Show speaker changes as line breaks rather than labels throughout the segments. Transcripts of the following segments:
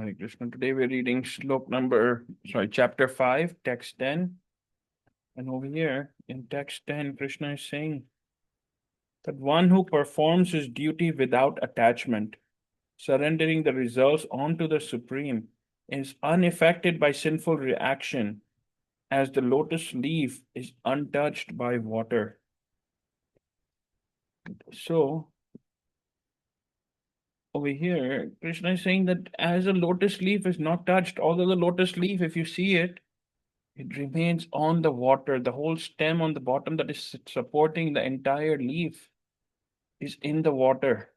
Hare Krishna. Today we're reading chapter 5, text 10. And over here in text 10, Krishna is saying that one who performs his duty without attachment, surrendering the results onto the Supreme, is unaffected by sinful reaction, as the lotus leaf is untouched by water. So, over here, Krishna is saying that as a lotus leaf is not touched, although the lotus leaf, if you see it, it remains on the water. The whole stem on the bottom that is supporting the entire leaf is in the water,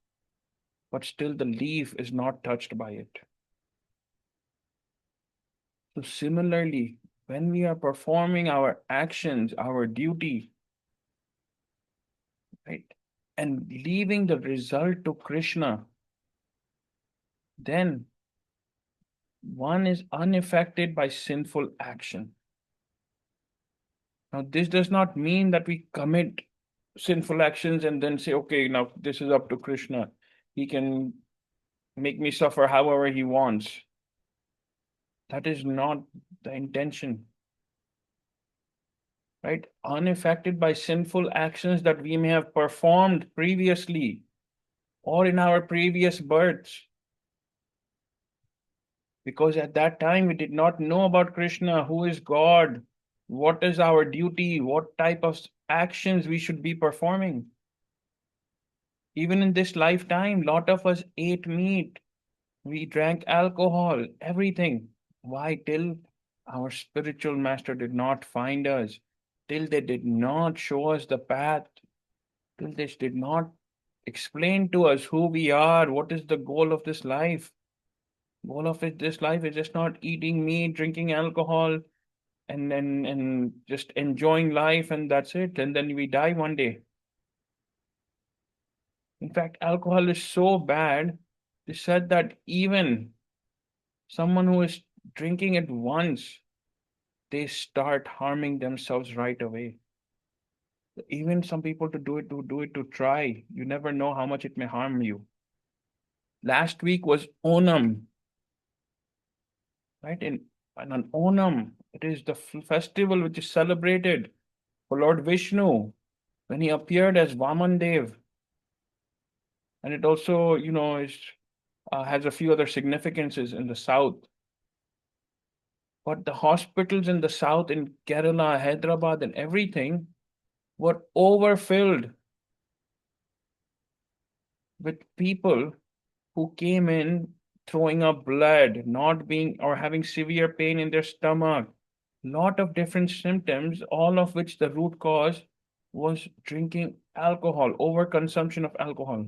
but still the leaf is not touched by it. So, similarly, when we are performing our actions, our duty, right, and leaving the result to Krishna, then one is unaffected by sinful action. Now, this does not mean that we commit sinful actions and then say, okay, now this is up to Krishna. He can make me suffer however he wants. That is not the intention, right? Unaffected by sinful actions that we may have performed previously or in our previous births. Because at that time we did not know about Krishna, who is God, what is our duty, what type of actions we should be performing. Even in this lifetime, lot of us ate meat, we drank alcohol, everything. Why? Till our spiritual master did not find us, till they did not show us the path, till they did not explain to us who we are, what is the goal of this life. Goal of this life is just not eating meat, drinking alcohol, and just enjoying life, and that's it. And then we die one day. In fact, alcohol is so bad, they said that even someone who is drinking it once, they start harming themselves right away. Even some people to do it to try. You never know how much it may harm you. Last week was Onam, right? And on Onam, it is the festival which is celebrated for Lord Vishnu when he appeared as Vaman Dev. And it also, has a few other significances in the south. But the hospitals in the south, in Kerala, Hyderabad, and everything, were overfilled with people who came in throwing up blood, not being or having severe pain in their stomach, lot of different symptoms, all of which the root cause was drinking alcohol, overconsumption of alcohol.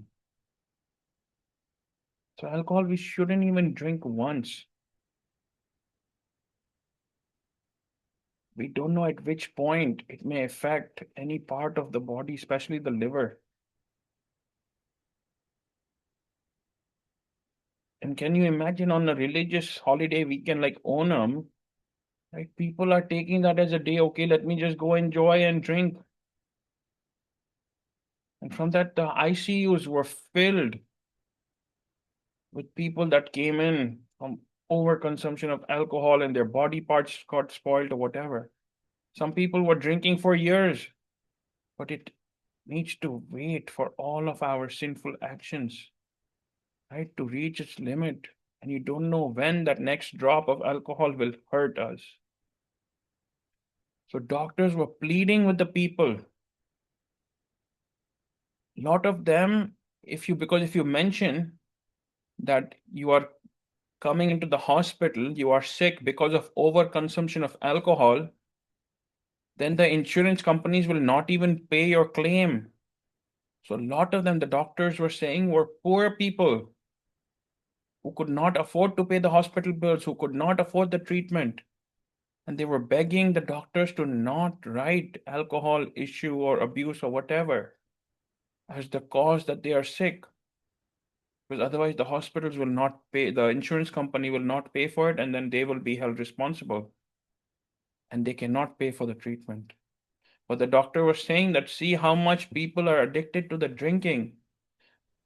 So alcohol we shouldn't even drink once. We don't know at which point it may affect any part of the body, especially the liver. And can you imagine on a religious holiday weekend like Onam, right? People are taking that as a day, okay, let me just go enjoy and drink. And from that, the ICUs were filled with people that came in from overconsumption of alcohol and their body parts got spoiled or whatever. Some people were drinking for years, but it needs to wait for all of our sinful actions, right, to reach its limit. And you don't know when that next drop of alcohol will hurt us. So doctors were pleading with the people. A lot of them, because if you mention that you are coming into the hospital, you are sick because of overconsumption of alcohol, then the insurance companies will not even pay your claim. So a lot of them, the doctors were saying, were poor people who could not afford to pay the hospital bills, who could not afford the treatment. And they were begging the doctors to not write alcohol issue or abuse or whatever as the cause that they are sick. Because otherwise the hospitals will not pay, the insurance company will not pay for it, and then they will be held responsible. And they cannot pay for the treatment. But the doctor was saying that see how much people are addicted to the drinking,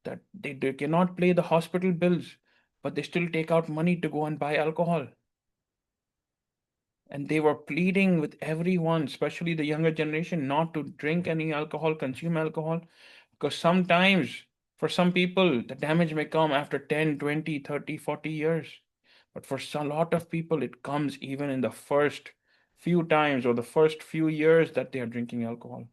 that they cannot pay the hospital bills. but they still take out money to go and buy alcohol. And they were pleading with everyone, especially the younger generation, not to drink any alcohol, consume alcohol, because sometimes for some people, the damage may come after 10, 20, 30, 40 years. But for a lot of people, it comes even in the first few times or the first few years that they are drinking alcohol.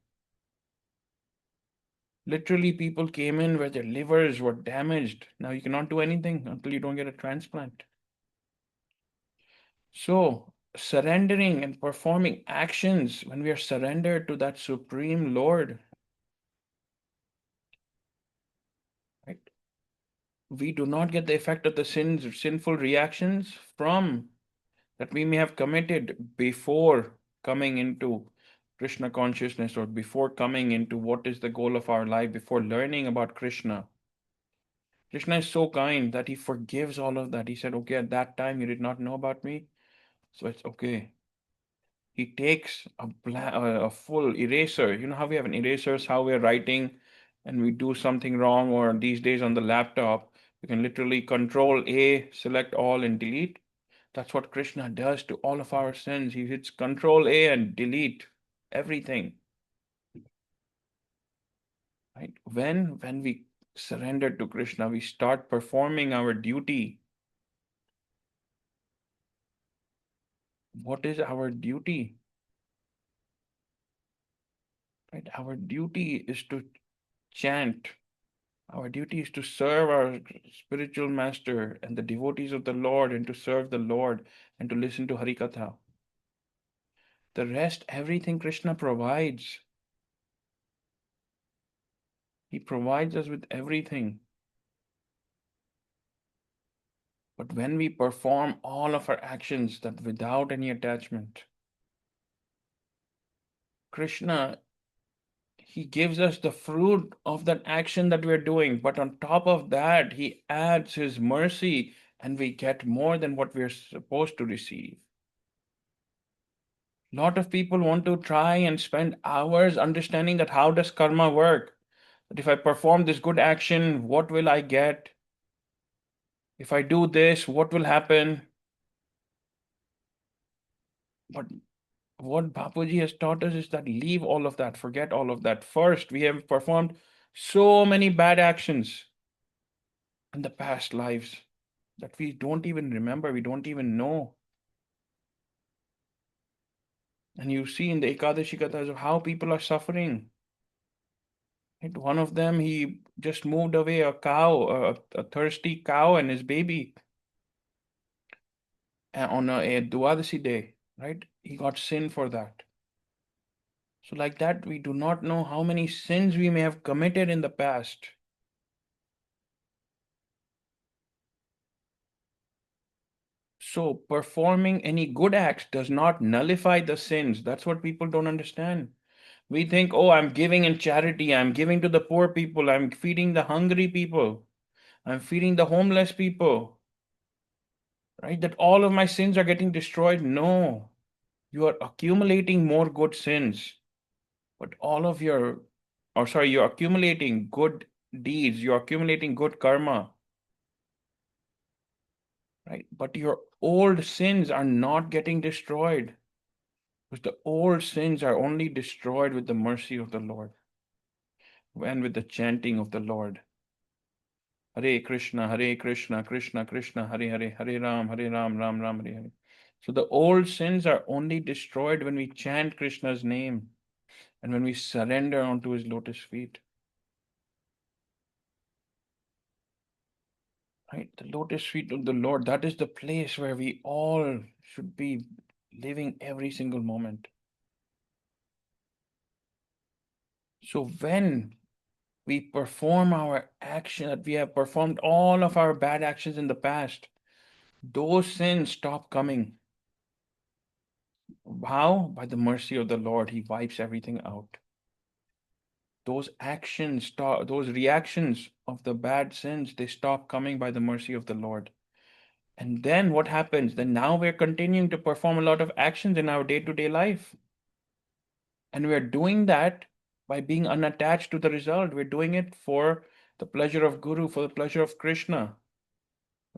Literally, people came in where their livers were damaged. Now you cannot do anything until you don't get a transplant. So, surrendering and performing actions when we are surrendered to that Supreme Lord, right? We do not get the effect of the sins or sinful reactions from that we may have committed before coming into Krishna consciousness or before coming into what is the goal of our life, before learning about Krishna. Krishna is so kind that he forgives all of that. He said, okay, at that time you did not know about me, so it's okay. He takes a full eraser. You know how we have an erasers, how we're writing and we do something wrong, or these days on the laptop, you can literally control A, select all and delete. That's what Krishna does to all of our sins. He hits control A and delete everything. Right? When we surrender to Krishna, we start performing our duty. What is our duty? Right? Our duty is to chant. Our duty is to serve our spiritual master and the devotees of the Lord, and to serve the Lord and to listen to Harikatha. The rest, everything Krishna provides. He provides us with everything. But when we perform all of our actions that without any attachment, Krishna, he gives us the fruit of that action that we're doing. But on top of that, he adds his mercy and we get more than what we're supposed to receive. A lot of people want to try and spend hours understanding that how does karma work? That if I perform this good action, what will I get? If I do this, what will happen? But what Bapuji has taught us is that leave all of that, forget all of that. First, we have performed so many bad actions in the past lives that we don't even remember, we don't even know. And you see in the Ekadashi Kathas of how people are suffering. Right? One of them, he just moved away a cow, a thirsty cow and his baby on a Dwadasi day, right? He got sin for that. So, like that, we do not know how many sins we may have committed in the past. So, performing any good acts does not nullify the sins. That's what people don't understand. We think, oh, I'm giving in charity, I'm giving to the poor people, I'm feeding the hungry people, I'm feeding the homeless people, right? That all of my sins are getting destroyed. No, you are accumulating more good sins, but all of your, or sorry, you're accumulating good deeds, you're accumulating good karma, right? But your old sins are not getting destroyed. Because the old sins are only destroyed with the mercy of the Lord and with the chanting of the Lord. Hare Krishna, Hare Krishna, Krishna Krishna, Hare Hare, Hare Ram, Ram Ram, Hare Hare. So the old sins are only destroyed when we chant Krishna's name and when we surrender onto his lotus feet. Right? The lotus feet of the Lord, that is the place where we all should be living every single moment. So when we perform our action, that we have performed all of our bad actions in the past, those sins stop coming. How? By the mercy of the Lord, he wipes everything out. Those actions stop, those reactions of the bad sins, they stop coming by the mercy of the Lord. And then what happens? Then now we're continuing to perform a lot of actions in our day-to-day life. And we're doing that by being unattached to the result. We're doing it for the pleasure of Guru, for the pleasure of Krishna.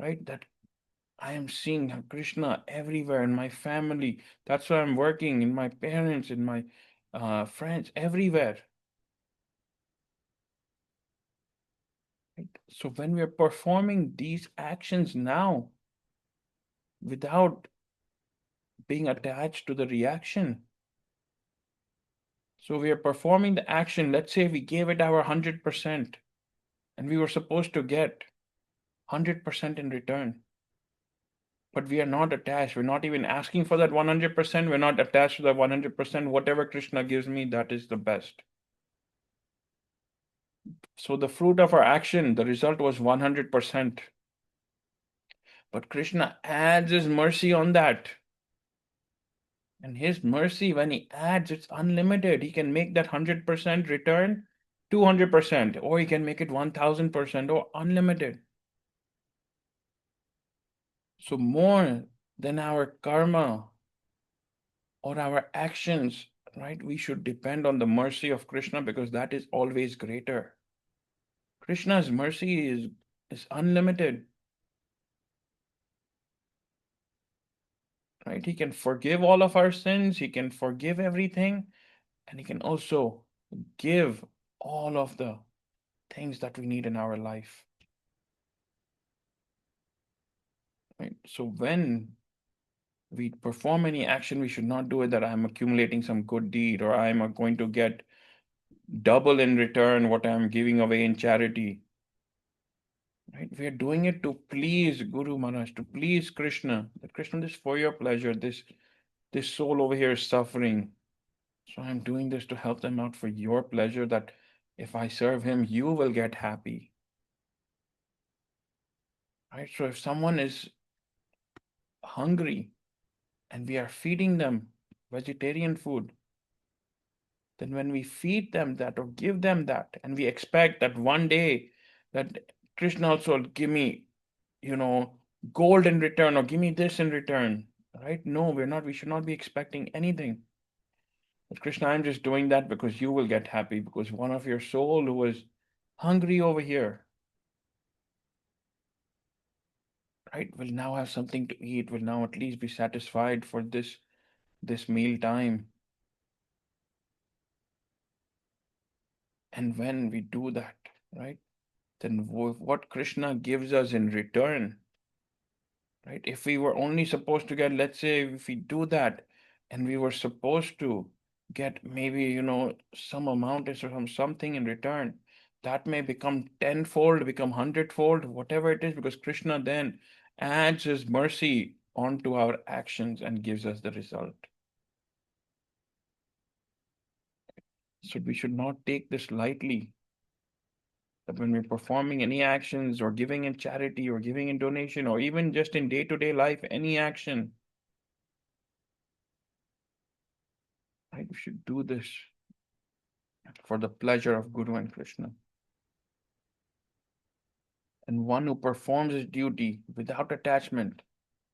right? That I am seeing Krishna everywhere in my family. That's why I'm working, in my parents, in my friends, everywhere. Right? So when we are performing these actions now without being attached to the reaction, so we are performing the action. Let's say we gave it our 100% and we were supposed to get 100% in return. But we are not attached. We're not even asking for that 100%. We're not attached to the 100%. Whatever Krishna gives me, that is the best. So the fruit of our action, the result was 100%. But Krishna adds his mercy on that. And his mercy, when he adds, it's unlimited. He can make that 100% return 200%, or he can make it 1000%, or unlimited. So more than our karma or our actions, right? We should depend on the mercy of Krishna because that is always greater. Krishna's mercy is unlimited, right? He can forgive all of our sins, he can forgive everything, and he can also give all of the things that we need in our life. Right? So when we perform any action, we should not do it that I'm accumulating some good deed or I'm going to get double in return what I'm giving away in charity. Right? We are doing it to please Guru Maharaj, to please Krishna. That Krishna, this is for your pleasure. This soul over here is suffering. So I'm doing this to help them out for your pleasure, that if I serve him, you will get happy. Right? So if someone is hungry and we are feeding them vegetarian food, then when we feed them that or give them that, and we expect that one day that Krishna also will give me, gold in return or give me this in return, right? No, we should not be expecting anything. But Krishna, I'm just doing that because you will get happy, because one of your soul who was hungry over here, right, will now have something to eat, will now at least be satisfied for this meal time. And when we do that, right, then what Krishna gives us in return, right? If we were only supposed to get, let's say, if we do that and we were supposed to get maybe, some amount or something in return, that may become tenfold, become hundredfold, whatever it is, because Krishna then adds his mercy onto our actions and gives us the result. So we should not take this lightly. That when we're performing any actions or giving in charity or giving in donation or even just in day-to-day life, any action, right? We should do this for the pleasure of Guru and Krishna. And one who performs his duty without attachment,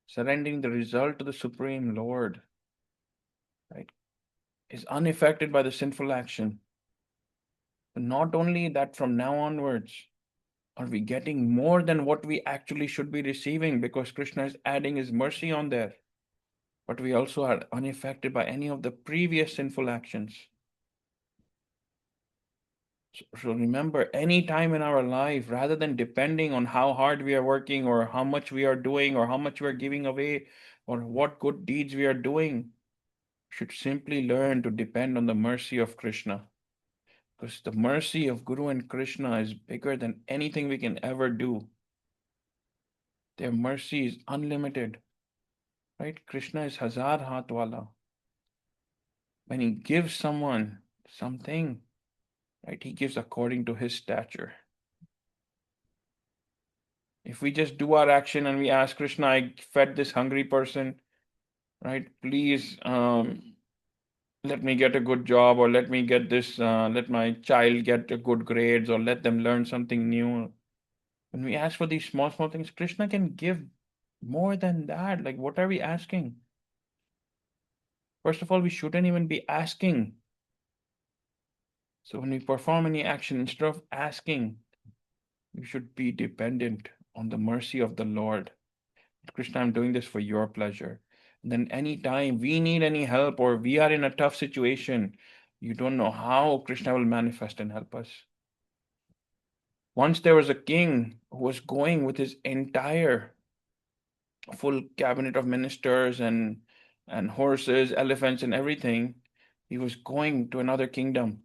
surrendering the result to the Supreme Lord, right, is unaffected by the sinful action. But not only that, from now onwards, are we getting more than what we actually should be receiving because Krishna is adding his mercy on there, but we also are unaffected by any of the previous sinful actions. So remember, any time in our life, rather than depending on how hard we are working or how much we are doing or how much we are giving away or what good deeds we are doing, should simply learn to depend on the mercy of Krishna. Because the mercy of Guru and Krishna is bigger than anything we can ever do. Their mercy is unlimited. Right? Krishna is Hazar Haath Wala. When he gives someone something, right, he gives according to his stature. If we just do our action and we ask Krishna, I fed this hungry person, right? Please let me get a good job, or let me get this, let my child get a good grades, or let them learn something new. When we ask for these small, small things, Krishna can give more than that. Like, what are we asking? First of all, we shouldn't even be asking. So when we perform any action, instead of asking, we should be dependent on the mercy of the Lord. Krishna, I'm doing this for your pleasure. And then anytime we need any help or we are in a tough situation, you don't know how Krishna will manifest and help us. Once there was a king who was going with his entire full cabinet of ministers and horses, elephants, and everything. He was going to another kingdom.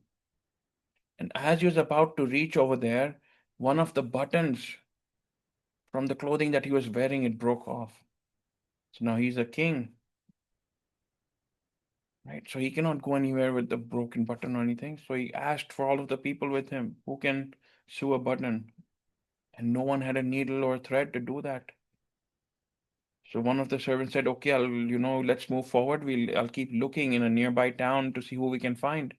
And as he was about to reach over there, one of the buttons from the clothing that he was wearing, it broke off. So now he's a king, right? So he cannot go anywhere with the broken button or anything. So he asked for all of the people with him who can sew a button. And no one had a needle or thread to do that. So one of the servants said, "Okay, let's move forward. I'll keep looking in a nearby town to see who we can find."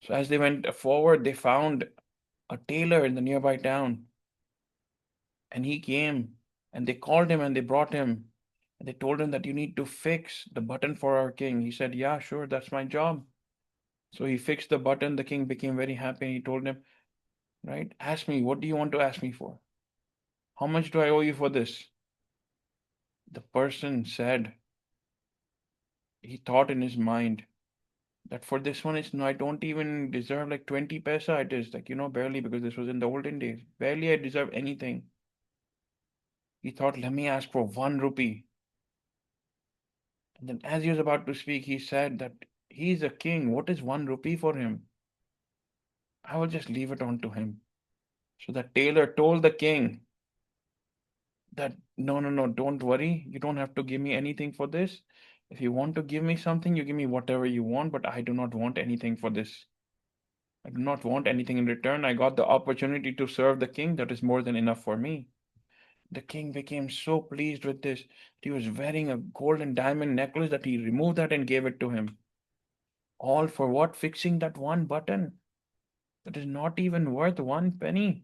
So as they went forward, they found a tailor in the nearby town, and he came, and they called him and they brought him, and they told him that you need to fix the button for our king. He said, "Yeah, sure, that's my job." So he fixed the button. The king became very happy, and he told him, "Right, ask me, what do you want to ask me for? How much do I owe you for this?" The person said, he thought in his mind that for this one, it's no, I don't even deserve like 20 paisa. It is like, barely, because this was in the olden days. Barely I deserve anything. He thought, let me ask for 1 rupee. And then as he was about to speak, he said that he's a king. What is 1 rupee for him? I will just leave it on to him. So the tailor told the king that no, no, no, don't worry. You don't have to give me anything for this. If you want to give me something, you give me whatever you want, but I do not want anything for this. I do not want anything in return. I got the opportunity to serve the king. That is more than enough for me. The king became so pleased with this. He was wearing a gold and diamond necklace that he removed that and gave it to him. All for what? Fixing that one button. That is not even worth 1 penny.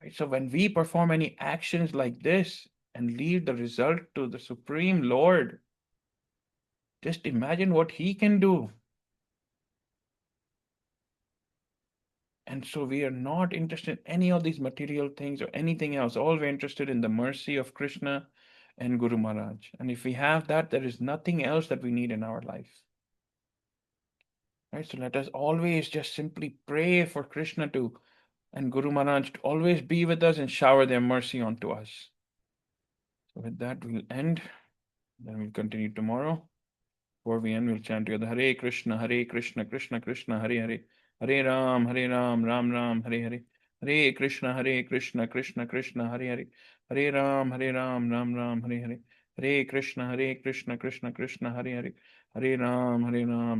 Right? So when we perform any actions like this and leave the result to the Supreme Lord, just imagine what he can do. And so we are not interested in any of these material things or anything else. All we're interested in the mercy of Krishna and Guru Maharaj. And if we have that, there is nothing else that we need in our life. Right? So let us always just simply pray for Krishna to and Guru Maharaj to always be with us and shower their mercy onto us. So with that, we'll end. Then we'll continue tomorrow. Before we end, we'll chant together Hare Krishna, Krishna Krishna, Hare Hare, Hare Ram, Ram Ram, Hare Hare, Hare Krishna, Krishna Krishna, Hare Hare, Hare Ram, Ram Ram, Hare Hare, Hare Krishna, Krishna Krishna, Hare Hare, Hare Ram,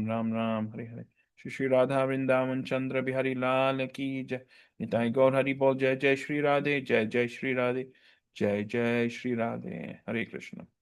Ram Ram, Hare Hare. Shri Radha Vrindavan Chandra Bihari Lal Ki Jai. Nitai Gaur Hari Bol Jai Jai Shri Radhe, Jai Jai Shri Radhe, Jai Jai Shri Radhe. Hare Krishna.